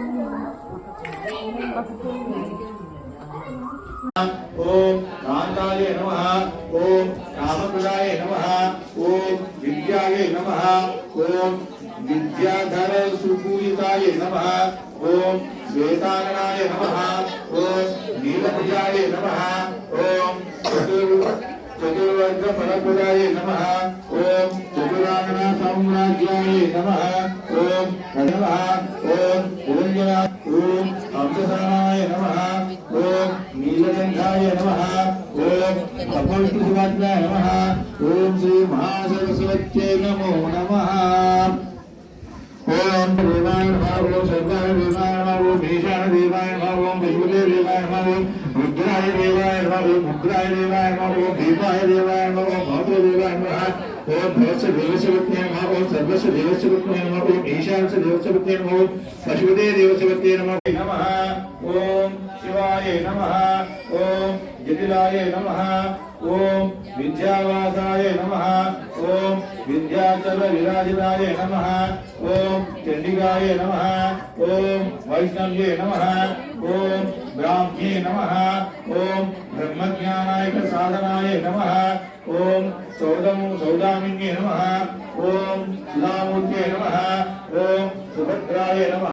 ओम कांताय नमः। ओम कामप्रदाय नमः। ओम विद्याय नमः। ओम विद्याधर सुपूजिताय नमः। ओम श्वेताननाय नमः। ओम नीलभुजाय नमः। ओम चतुर्वर्ग फलप्रदाय नमः। ओम चतुरानना साम्राज्याय नमः। ओम नमः। ओम ओंजना ओम अमृतनाय नमः। ओम नीलकंठाय नमः। ओम कपोलकुसुमाय नमः। ओम श्री महासरस्वत्यै नमो नमः। ओम देवाय नमः। ओम सर्वाय देवाय नमः। ओम ईशान देवाय नमः। ओम विष्णुदेव देवाय नमः। ओम रुद्राय देवाय नमः। ओम उग्राय देवाय नमः। ओम भीमाय देवाय नमः। ओम भद्र देवाय नमः। ओम भवस्य देवस्य विद्महे नमः। ओम सर्वस्य देवस्य विद्महे नमः। ओम ईशानस्य देवस्य विद्महे नमः। ओम पशुपते देवस्य विद्महे नमः। ओम शिवाय नमः। ओम जटिलाय नमः। ओम विद्यावासाय नमः। ओम विद्याचल विराजिताय नमः। ओम चंडिकाय नमः। ओम वैष्णव्ये नमः। ओम ब्राह्म्ये नमः। ओम ब्रह्मज्ञानाय साधनाय नमः। ओम सौदामिन्ये नमः। ओम सुधामूर्ते नमः। ओम सुभद्राय नमः।